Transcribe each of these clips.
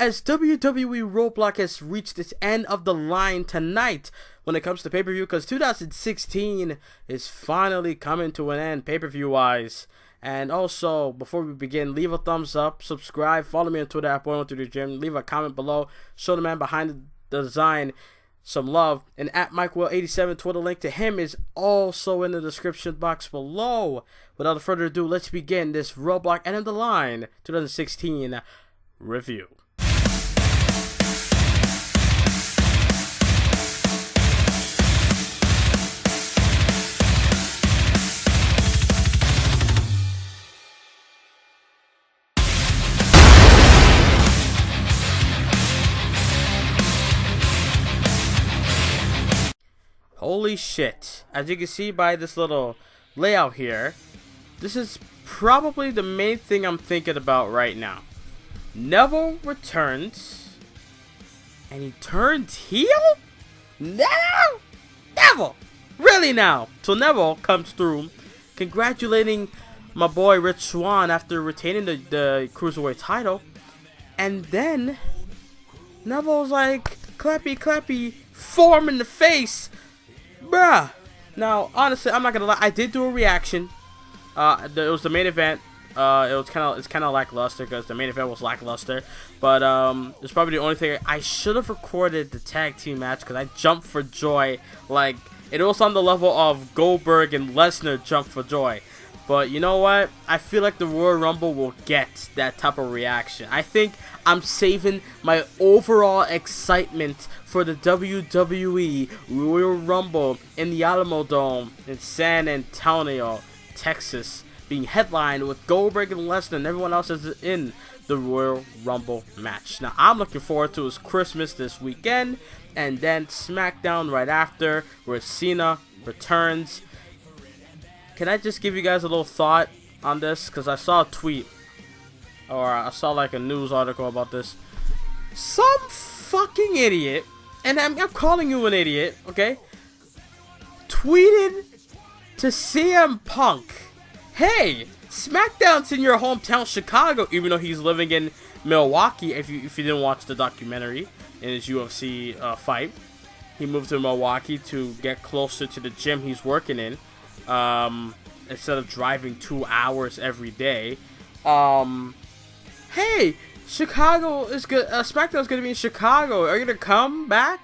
as WWE Roadblock has reached its end of the line tonight when it comes to pay-per-view, because 2016 is finally coming to an end pay-per-view wise. And also, before we begin, leave a thumbs up, subscribe, follow me on Twitter at Boy123Gym, leave a comment below, show the man behind the design some love, and at MikeWill87 Twitter link to him is also in the description box below. Without further ado, let's begin this Roadblock End of the Line 2016 review. Holy shit, as you can see by this little layout here, this is probably the main thing I'm thinking about right now. Neville returns, and he turns heel? No! Neville! Really now? So Neville comes through, congratulating my boy Rich Swann after retaining the Cruiserweight title, and then Neville's like, clappy clappy, form in the face. Bruh. Now, honestly, I'm not gonna lie. I did do a reaction. It was the main event. It's kind of lackluster because the main event was lackluster. But it's probably the only thing I should have recorded the tag team match because I jumped for joy. Like it was on the level of Goldberg and Lesnar jump for joy. But you know what? I feel like the Royal Rumble will get that type of reaction. I think I'm saving my overall excitement for the WWE Royal Rumble in the Alamo Dome in San Antonio, Texas, being headlined with Goldberg and Lesnar, and everyone else is in the Royal Rumble match. Now, I'm looking forward to his Christmas this weekend, and then SmackDown right after, where Cena returns. Can I just give you guys a little thought on this? Because I saw a tweet, or I saw like a news article about this. Some fucking idiot, and I'm calling you an idiot, okay, tweeted to CM Punk, hey, SmackDown's in your hometown Chicago, even though he's living in Milwaukee. If you didn't watch the documentary in his UFC fight, he moved to Milwaukee to get closer to the gym he's working in. Instead of driving 2 hours every day. Hey, Chicago is good. SmackDown's gonna be in Chicago. Are you gonna come back?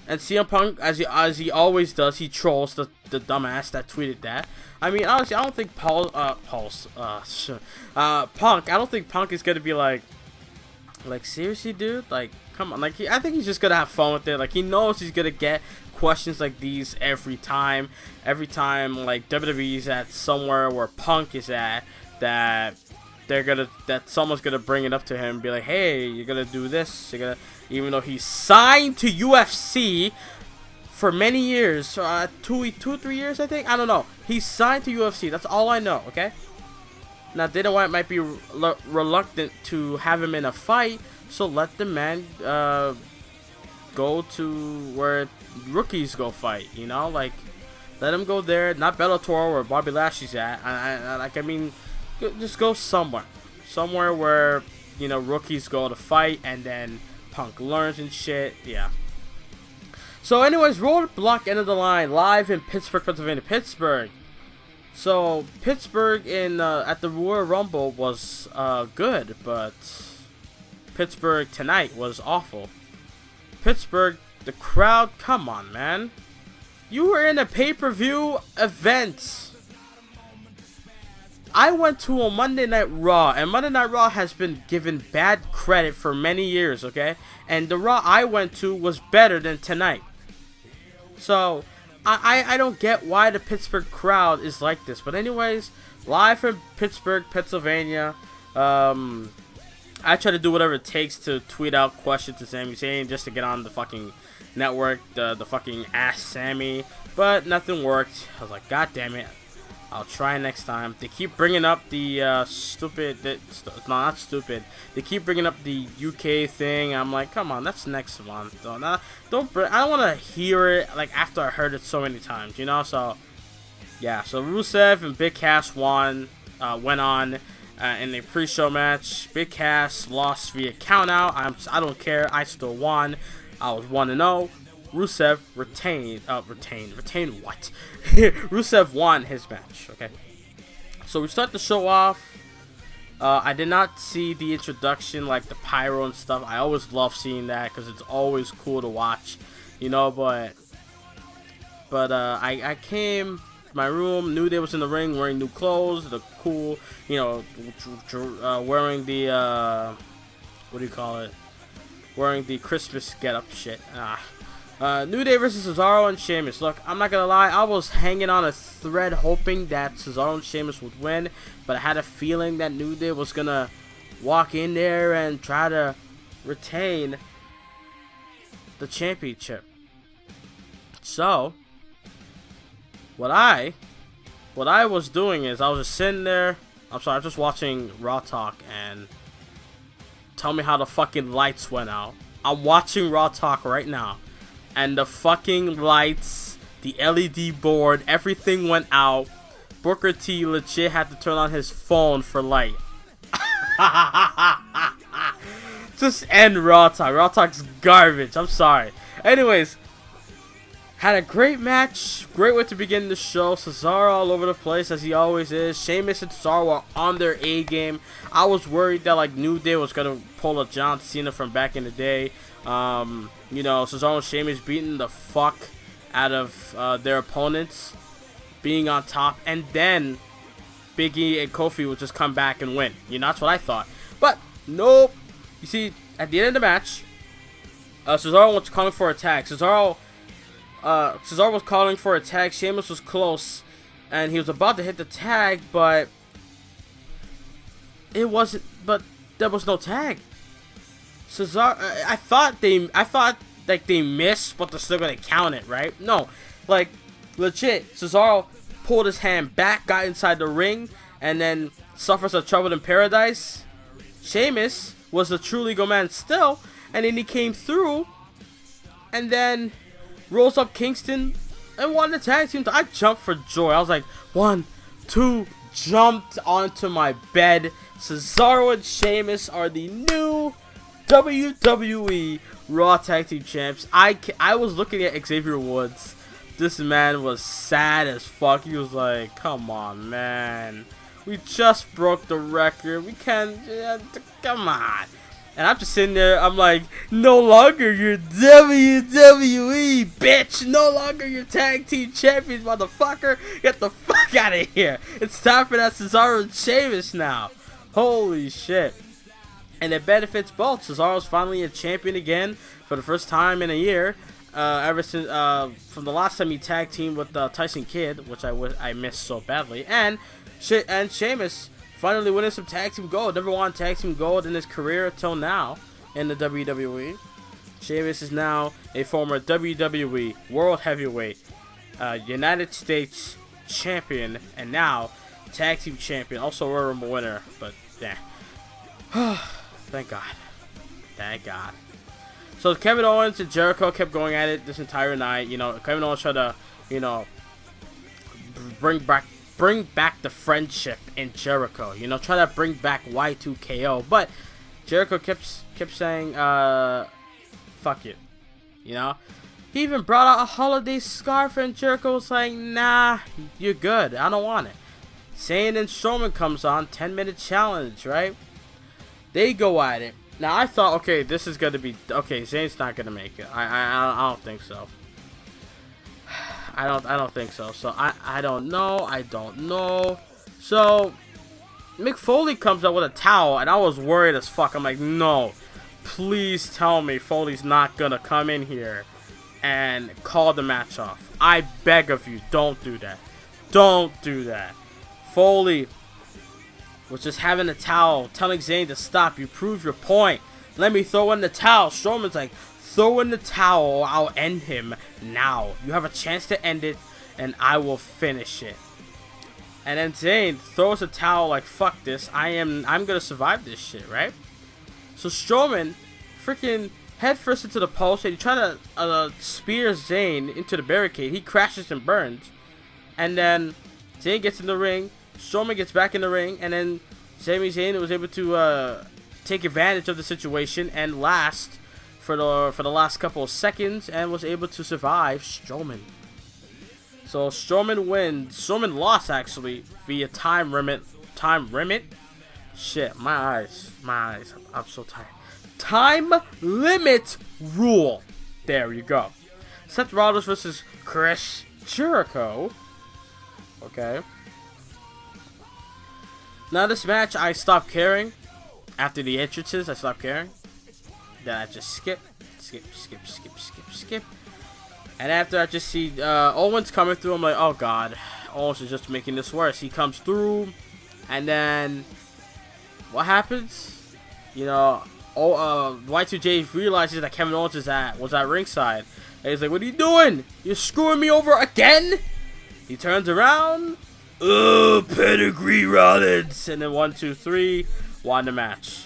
And CM Punk, as he always does, he trolls the dumbass that tweeted that. I mean, honestly, I don't think Punk. I don't think Punk is gonna be like seriously, dude. Like, come on. Like, I think he's just gonna have fun with it. Like, he knows he's gonna get questions like these every time like WWE's at somewhere where Punk is at, that someone's gonna bring it up to him and be like, hey, you're gonna do this, even though he's signed to UFC for many years, 2-3 years, I think, I don't know, he's signed to UFC, that's all I know, okay? Now Dana White might be reluctant to have him in a fight, so let the man go to where rookies go fight, you know, like let him go there, not Bellator where Bobby Lashley's at. I mean, just go somewhere where, you know, rookies go to fight, and then Punk learns and shit. Yeah. So, anyways, Roadblock End of the Line live in Pittsburgh, Pennsylvania. So Pittsburgh in at the Royal Rumble was good, but Pittsburgh tonight was awful. Pittsburgh, the crowd, come on, man. You were in a pay-per-view event. I went to a Monday Night Raw, and Monday Night Raw has been given bad credit for many years, okay? And the Raw I went to was better than tonight. So, I don't get why the Pittsburgh crowd is like this. But anyways, live from Pittsburgh, Pennsylvania. I try to do whatever it takes to tweet out questions to Sami Zayn just to get on the fucking network, the fucking Ask Sammy, but nothing worked. I was like, god damn it, I'll try next time. They keep bringing up the They keep bringing up the UK thing. I'm like, come on, that's next month. I don't want to hear it like after I heard it so many times, you know. So yeah, so Rusev and Big Cass went on, in a pre-show match. Big Cass lost via countout. I don't care. I still won. I was 1-0. Rusev retained what? Rusev won his match. Okay, so we start the show off. I did not see the introduction, like the pyro and stuff. I always love seeing that because it's always cool to watch, you know. But I came to my room. New Day was in the ring, wearing new clothes, the cool, you know, wearing the what do you call it? Wearing the Christmas getup shit. New Day versus Cesaro and Sheamus. Look, I'm not gonna lie, I was hanging on a thread hoping that Cesaro and Sheamus would win, but I had a feeling that New Day was gonna walk in there and try to retain the championship. So, what I was doing is I was just sitting there. I'm sorry, I was just watching Raw Talk and tell me how the fucking lights went out. I'm watching Raw Talk right now. And the fucking lights, the LED board, everything went out. Booker T legit had to turn on his phone for light. Just end Raw Talk. Raw Talk's garbage. I'm sorry. Anyways, had a great match. Great way to begin the show. Cesaro all over the place as he always is. Sheamus and Cesaro were on their A game. I was worried that like New Day was gonna pull a John Cena from back in the day. You know, Cesaro and Sheamus beating the fuck out of their opponents, being on top, and then Big E and Kofi would just come back and win. You know, that's what I thought. But nope. You see, at the end of the match, Cesaro was calling for a tag. Cesaro was calling for a tag. Sheamus was close, and he was about to hit the tag, but it wasn't. But there was no tag. Cesaro, I thought like they missed, but they're still gonna count it, right? No, like legit, Cesaro pulled his hand back, got inside the ring, and then suffers a trouble in paradise. Sheamus was a true legal man still, and then he came through, and then rolls up Kingston and won the tag team. I jumped for joy. I was like, 1, 2, jumped onto my bed. Cesaro and Sheamus are the new WWE Raw Tag Team Champs. I was looking at Xavier Woods. This man was sad as fuck. He was like, come on, man. We just broke the record. We can't, come on. And I'm just sitting there. I'm like, no longer your WWE, bitch. No longer your Tag Team Champions, motherfucker. Get the fuck out of here. It's time for that Cesaro and Sheamus now. Holy shit. And it benefits both. Cesaro's finally a champion again for the first time in a year. Ever since from the last time he tag teamed with Tyson Kidd, which I missed so badly, and Sheamus finally winning some tag team gold. Never won tag team gold in his career till now in the WWE. Sheamus is now a former WWE World Heavyweight, United States champion, and now tag team champion. Also Royal Rumble winner, but yeah. Thank God. Thank God. So Kevin Owens and Jericho kept going at it this entire night. You know, Kevin Owens tried to, you know, bring back the friendship in Jericho. You know, try to bring back Y2KO. But Jericho kept saying, fuck it. You know? He even brought out a holiday scarf and Jericho was like, nah, you're good. I don't want it. Zayn and Strowman comes on, 10-minute challenge, right? They go at it. Now I thought, okay, this is gonna be okay. Zayn's not gonna make it. I don't think so. I don't think so. So I don't know. So Mick Foley comes up with a towel, and I was worried as fuck. I'm like, no, please tell me Foley's not gonna come in here and call the match off. I beg of you, don't do that. Don't do that. Foley was just having a towel, telling Zayn to stop. You prove your point. Let me throw in the towel. Strowman's like, throw in the towel. I'll end him now. You have a chance to end it, and I will finish it. And then Zayn throws a towel like, fuck this. I'm gonna survive this shit, right? So Strowman freaking headfirst into the post, and he tried to spear Zayn into the barricade. He crashes and burns. And then Zayn gets in the ring. Strowman gets back in the ring, and then Sami Zayn was able to take advantage of the situation and last for the last couple of seconds and was able to survive Strowman. So Strowman wins. Strowman lost actually via time limit. Shit, my eyes. I'm so tired. Time limit rule. There you go. Seth Rollins versus Chris Jericho. Okay. Now this match, I stopped caring. After the entrances, I stopped caring. Then I just skip. And after I just see Owens coming through, I'm like, oh god, Owens is just making this worse. He comes through, and then what happens? You know, Y2J realizes that Kevin Owens was at ringside. And he's like, what are you doing? You're screwing me over again? He turns around. Pedigree Rollins. And then 1, 2, 3, won the match.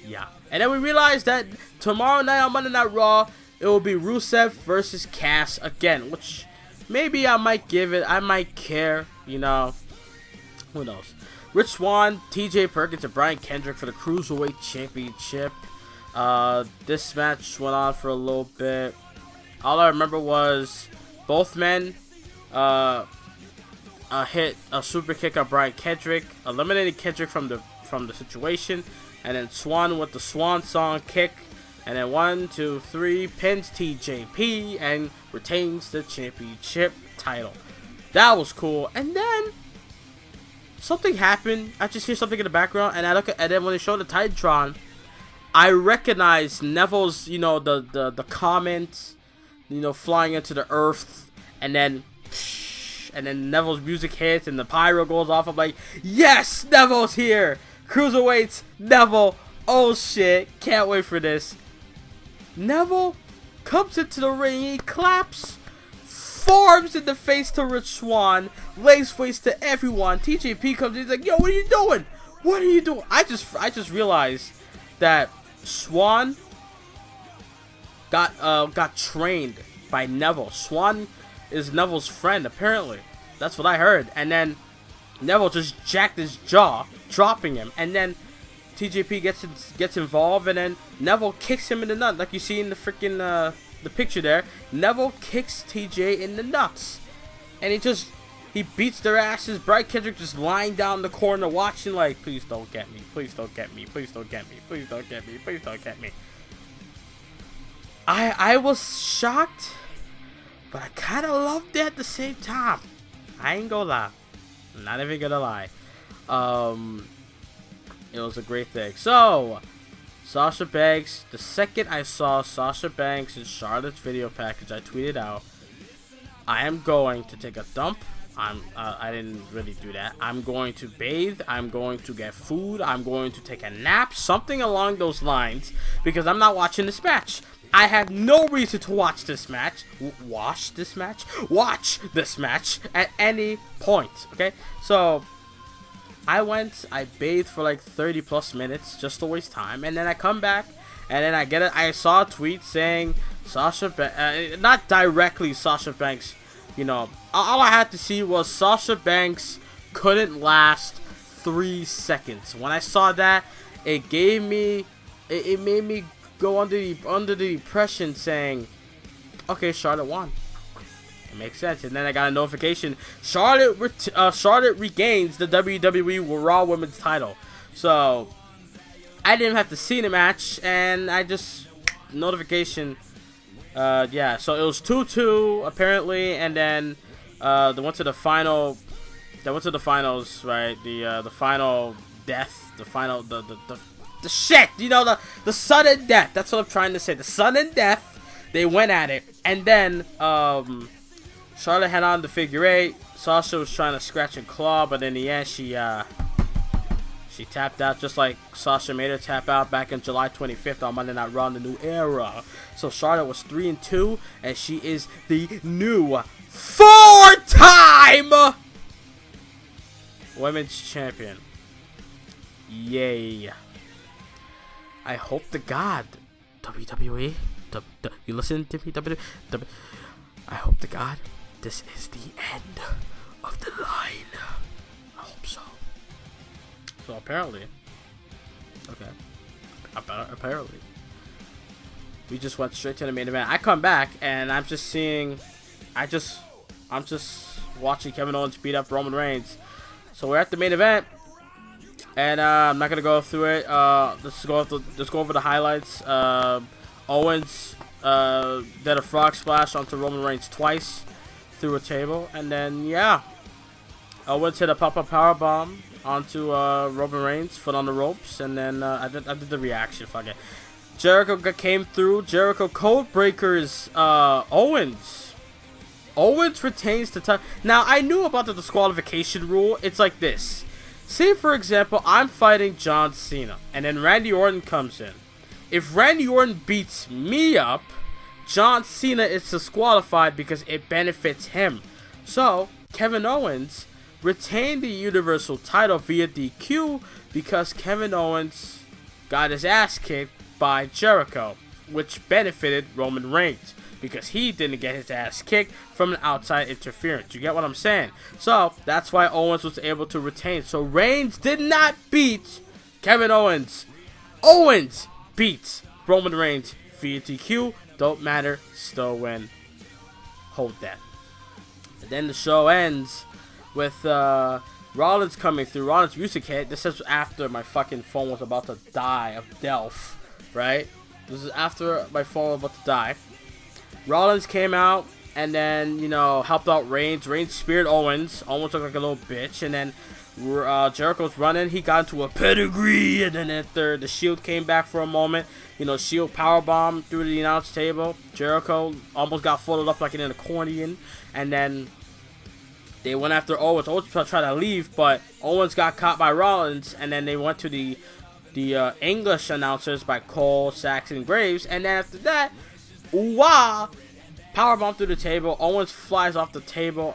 Yeah. And then we realized that tomorrow night on Monday Night Raw, it will be Rusev versus Cass again. Which maybe I might give it. I might care. You know. Who knows? Rich Swann, TJ Perkins, and Brian Kendrick for the Cruiserweight Championship. This match went on for a little bit. All I remember was both men hit a super kick on Brian Kendrick, eliminating Kendrick from the situation, and then Swann with the Swan Song kick, and then 1, 2, 3 pins TJP and retains the championship title. That was cool. And then something happened. I just hear something in the background, and I look at, and then when they show the Titantron, I recognize Neville's, you know, the comments, you know, flying into the earth, and then Neville's music hits and the pyro goes off. I'm like, yes, Neville's here. Cruiserweights, Neville. Oh shit, can't wait for this. Neville comes into the ring, he claps, forearms in the face to Rich Swann, lays face to everyone. TJP comes in, he's like, yo, what are you doing? What are you doing? I just realized that Swann got trained by Neville. Swann is Neville's friend, apparently. That's what I heard. And then Neville just jacked his jaw, dropping him. And then TJP gets involved, and then Neville kicks him in the nut, like you see in the freaking the picture there. Neville kicks TJ in the nuts, and he beats their asses. Brian Kendrick just lying down in the corner watching, like, please don't get me, please don't get me, please don't get me, please don't get me, please don't get me. I was shocked, but I kind of loved it at the same time. I ain't gonna lie. I'm not even gonna lie. It was a great thing. So, Sasha Banks. The second I saw Sasha Banks and Charlotte's video package, I tweeted out, I am going to take a dump. I didn't really do that. I'm going to bathe. I'm going to get food. I'm going to take a nap. Something along those lines. Because I'm not watching this match. I have no reason to watch this match. Watch this match at any point. Okay? So, I bathed for like 30 plus minutes just to waste time. And then I come back. And then I saw a tweet saying not directly Sasha Banks. You know, all I had to see was Sasha Banks couldn't last 3 seconds. When I saw that, it made me go under the impression saying, okay, Charlotte won. It makes sense. And then I got a notification: Charlotte regains the WWE Raw Women's title. So I didn't have to see the match, and I just notification. Yeah, so it was 2-2 apparently, and then they went to the final. They went to the finals, right? The final death, the shit, you know, the sudden death. That's what I'm trying to say. The sudden death. They went at it, and then Charlotte had on the figure 8. Sasha was trying to scratch and claw, but in the end, she tapped out, just like Sasha made her tap out back on July 25th on Monday Night Raw in the New Era. So Charlotte was 3-2, and she is the new 4-time Women's Champion. Yay. I hope to God, WWE, you listen to me, WWE, I hope to God this is the end of the line. I hope so. So apparently, okay, apparently, we just went straight to the main event. I come back and I'm just seeing, I'm just watching Kevin Owens beat up Roman Reigns. So we're at the main event, and I'm not gonna go through it. Let's go over the highlights. Owens did a frog splash onto Roman Reigns twice through a table, and then yeah, Owens hit a pop-up powerbomb onto Roman Reigns, foot on the ropes, and then I did the reaction. Fuck it. Jericho came through. Jericho code breakers Owens. Owens retains the title. Now, I knew about the disqualification rule. It's like this. Say, for example, I'm fighting John Cena, and then Randy Orton comes in. If Randy Orton beats me up, John Cena is disqualified because it benefits him. So, Kevin Owens retained the Universal title via DQ because Kevin Owens got his ass kicked by Jericho, which benefited Roman Reigns because he didn't get his ass kicked from an outside interference. You get what I'm saying? So that's why Owens was able to retain. So Reigns did not beat Kevin Owens. Owens beats Roman Reigns via DQ. Don't matter, still win. Hold that. And then the show ends with Rollins coming through. Rollins music hit. This is after my fucking phone was about to die of Delph, right? This is after my phone was about to die. Rollins came out and then, you know, helped out Reigns. Reigns speared Owens. Owens looked like a little bitch. And then Jericho's running. He got into a pedigree. And then after the Shield came back for a moment, you know, Shield powerbomb through the announce table. Jericho almost got folded up like an accordion. And then they went after Owens. Owens tried to leave, but Owens got caught by Rollins. And then they went to the English announcers by Cole, Saxon, Graves. And then after that, wow, powerbomb through the table. Owens flies off the table.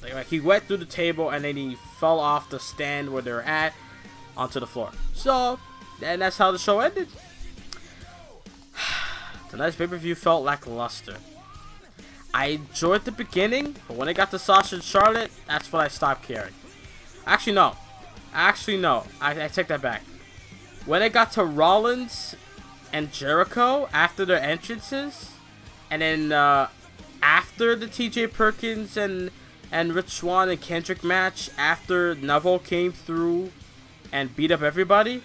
Like he went through the table and then he fell off the stand where they were at onto the floor. So, and that's how the show ended. Tonight's pay-per-view felt lackluster. I enjoyed the beginning, but when it got to Sasha and Charlotte, that's when I stopped caring. Actually, no. I take that back. When it got to Rollins and Jericho after their entrances, and then after the TJ Perkins and Rich Swann and Kendrick match, after Neville came through and beat up everybody,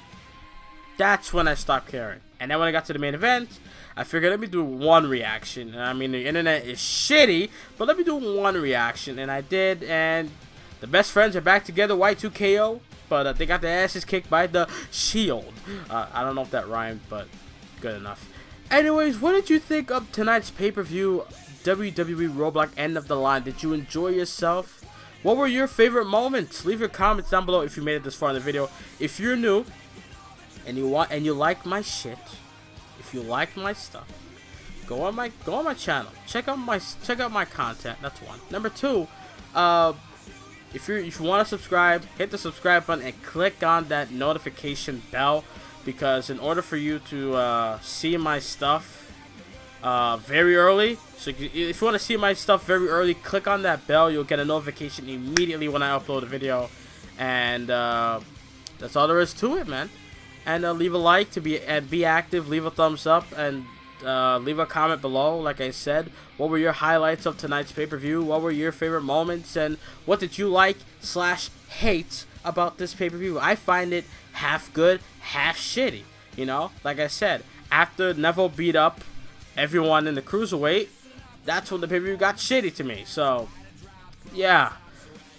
that's when I stopped caring. And then when I got to the main event, I figured let me do one reaction. I mean, the internet is shitty, but let me do one reaction, and I did. And the best friends are back together, Y2KO, but they got their asses kicked by the Shield. I don't know if that rhymed, but good enough. Anyways, what did you think of tonight's pay-per-view, WWE Roadblock End of the Line? Did you enjoy yourself? What were your favorite moments? Leave your comments down below if you made it this far in the video. If you're new and you like my shit, if you like my stuff, go on my channel. Check out my content. That's one. Number two, if you want to subscribe, hit the subscribe button and click on that notification bell, because in order for you to see my stuff very early, so if you want to see my stuff very early, click on that bell. You'll get a notification immediately when I upload a video, and that's all there is to it, man. And leave a like to be active. Leave a thumbs up and leave a comment below. Like I said, what were your highlights of tonight's pay-per-view? What were your favorite moments, and what did you like/hate about this pay-per-view? I find it half good, half shitty. You know, like I said, after Neville beat up everyone in the cruiserweight, that's when the pay-per-view got shitty to me. So, yeah,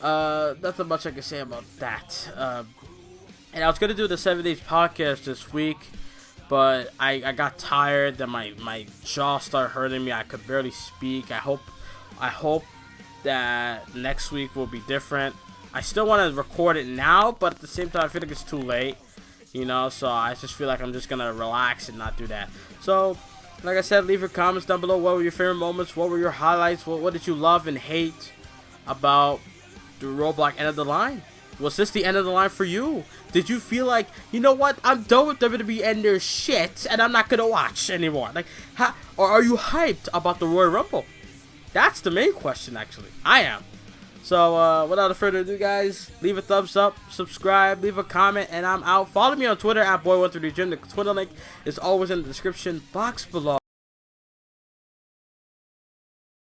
nothing much I can say about that. And I was gonna do the 7 Days podcast this week, but I got tired. Then my jaw started hurting me. I could barely speak. I hope that next week will be different. I still want to record it now, but at the same time, I feel like it's too late. You know, so I just feel like I'm just gonna relax and not do that. So, like I said, leave your comments down below. What were your favorite moments? What were your highlights? What did you love and hate about the Roadblock End of the Line? Was this the end of the line for you? Did you feel like, you know what, I'm done with WWE and their shit, and I'm not gonna watch anymore? Like, or are you hyped about the Royal Rumble? That's the main question, actually. I am. So without further ado, guys, leave a thumbs up, subscribe, leave a comment, and I'm out. Follow me on Twitter at boy133gym. The Twitter link is always in the description box below.